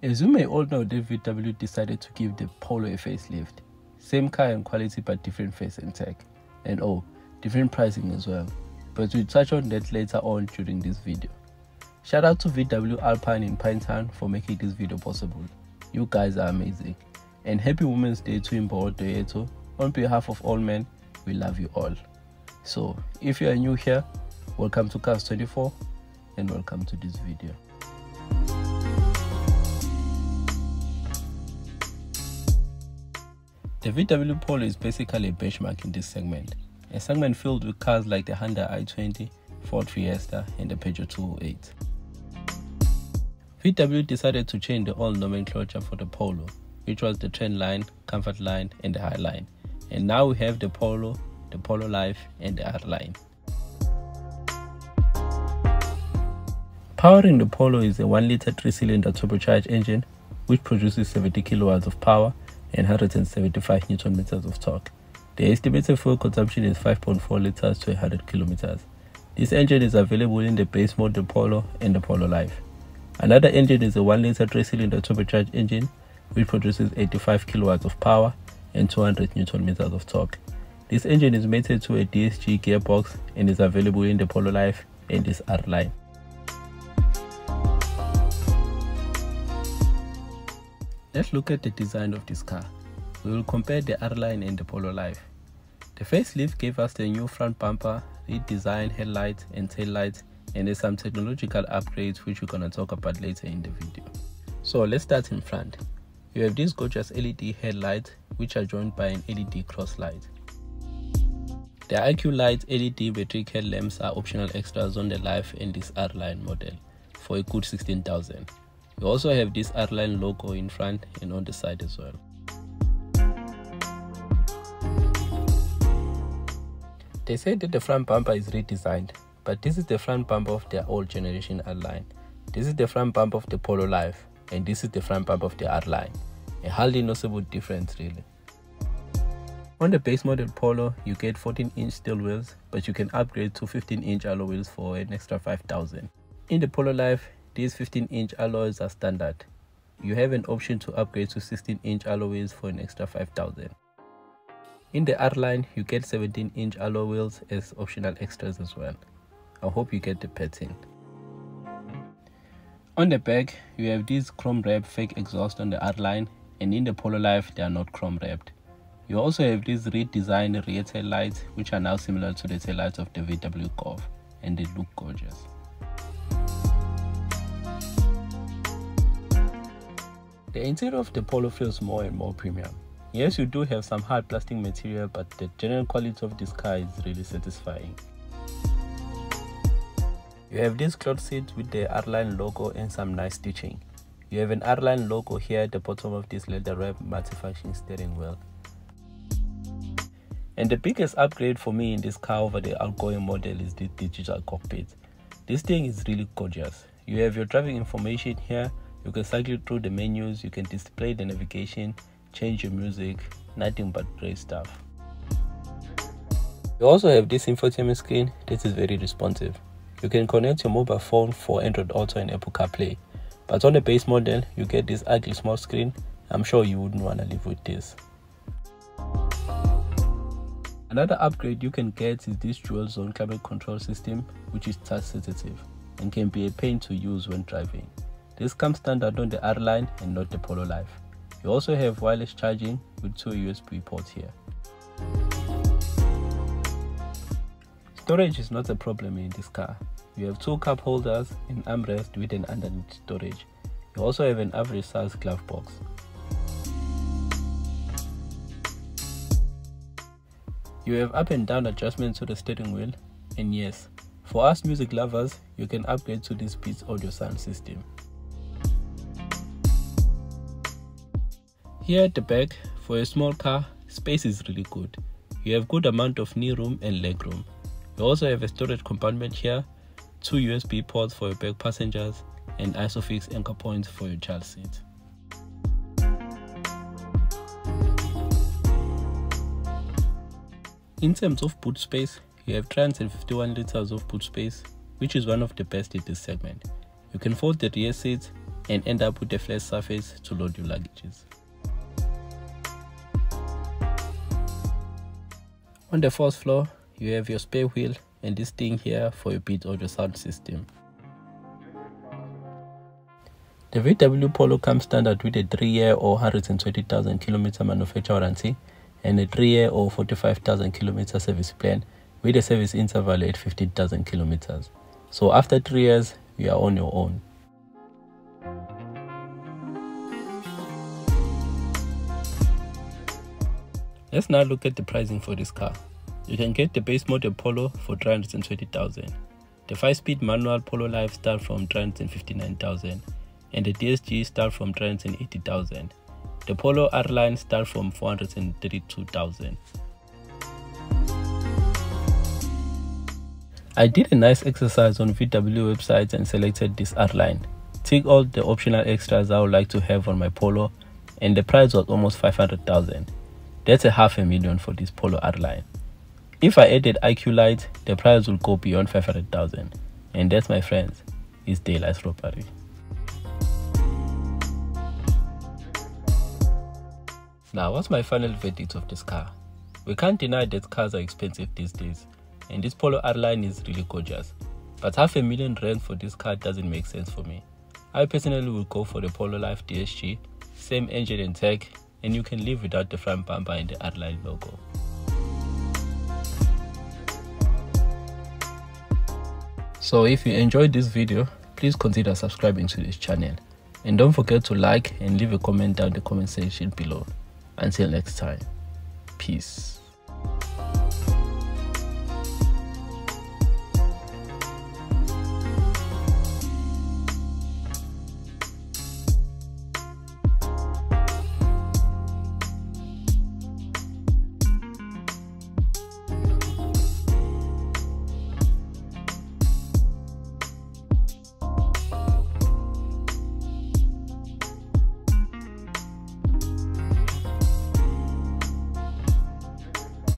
As you may all know, the VW decided to give the Polo a facelift. Same car and quality but different face and tech. And oh, different pricing as well. But we'll touch on that later on during this video. Shout out to VW Alpine in Pinetown for making this video possible. You guys are amazing. And happy Women's Day to Imbo Doyeto. On behalf of all men, we love you all. So, if you are new here, welcome to Cars 24 and welcome to this video. The VW Polo is basically a benchmark in this segment, a segment filled with cars like the Honda i20, Ford Fiesta and the Peugeot 208. VW decided to change the old nomenclature for the Polo, which was the Trend line, Comfort line and the High line. And now we have the Polo Life and the R line. Powering the Polo is a 1-liter 3-cylinder turbocharged engine which produces 70 kilowatts of power and 175 Newton meters of torque. The estimated fuel consumption is 5.4 liters to 100 kilometers. This engine is available in the base model Polo and the Polo Life. Another engine is a 1-liter 3-cylinder turbocharged engine which produces 85 kilowatts of power and 200 Newton meters of torque. This engine is mated to a DSG gearbox and is available in the Polo Life and this R line. Let's look at the design of this car. We will compare the R line and the Polo Life. The facelift gave us the new front bumper, redesigned headlights and tail lights, and there's some technological upgrades which we're gonna talk about later in the video. So let's start in front. You have these gorgeous LED headlights which are joined by an LED cross light. The IQ Light LED metric headlamps are optional extras on the Life and this R line model for a good 16,000. You also have this R line logo in front and on the side as well. They said that the front bumper is redesigned, but this is the front bumper of their old generation R line. This is the front bumper of the Polo Life and this is the front bumper of the R line. A hardly noticeable difference really. On the base model Polo, you get 14-inch steel wheels, but you can upgrade to 15-inch alloy wheels for an extra 5,000. In the Polo Life, these 15-inch alloys are standard. You have an option to upgrade to 16-inch alloy wheels for an extra 5,000. In the R line, you get 17-inch alloy wheels as optional extras as well. I hope you get the pattern. On the back, you have this chrome wrapped fake exhaust on the R line, and in the Polo Life, they are not chrome wrapped. You also have these redesigned rear tail lights, which are now similar to the tail lights of the VW Golf, and they look gorgeous. The interior of the Polo feels more and more premium. Yes, you do have some hard plastic material, but the general quality of this car is really satisfying. You have this cloth seat with the R-Line logo and some nice stitching. You have an R-Line logo here at the bottom of this leather wrap multifunction steering wheel. And the biggest upgrade for me in this car over the outgoing model is the digital cockpit. This thing is really gorgeous. You have your driving information here. You can cycle through the menus, you can display the navigation, change your music, nothing but great stuff. You also have this infotainment screen. This is very responsive. You can connect your mobile phone for Android Auto and Apple CarPlay. But on the base model, you get this ugly small screen. I'm sure you wouldn't want to live with this. Another upgrade you can get is this dual zone climate control system, which is touch sensitive and can be a pain to use when driving. This comes standard on the R line and not the Polo Life. You also have wireless charging with 2 USB ports here. Storage is not a problem in this car. You have 2 cup holders and armrest with an underneath storage. You also have an average size glove box. You have up and down adjustments to the steering wheel, and yes, for us music lovers, you can upgrade to this Beats audio sound system. Here at the back, for a small car, space is really good. You have good amount of knee room and leg room. You also have a storage compartment here, 2 USB ports for your back passengers, and ISOFIX anchor points for your child seat. In terms of boot space, you have 351 liters of boot space, which is one of the best in this segment. You can fold the rear seats and end up with a flat surface to load your luggages. On the fourth floor, you have your spare wheel and this thing here for your Beats audio sound system. The VW Polo comes standard with a 3-year or 120,000 km manufacturer warranty and a 3-year or 45,000 km service plan with a service interval at 15,000 km. So after 3 years, you are on your own. Let's now look at the pricing for this car. You can get the base model Polo for 320,000. The 5-speed manual Polo Life start from 359,000 and the DSG start from 380,000. The Polo R-Line start from 432,000. I did a nice exercise on VW websites and selected this R-Line. Tick all the optional extras I would like to have on my Polo, and the price was almost 500,000. That's a $500,000 for this Polo R-Line. If I added IQ Light, the price will go beyond 500,000, and that, my friends, is daylight robbery. Now, what's my final verdict of this car? We can't deny that cars are expensive these days, and this Polo R-Line is really gorgeous. But $500,000 for this car doesn't make sense for me. I personally will go for the Polo Life DSG, same engine and tech, and you can live without the front bumper and the R-Line logo. So if you enjoyed this video, please consider subscribing to this channel. And don't forget to like and leave a comment down in the comment section below. Until next time, peace.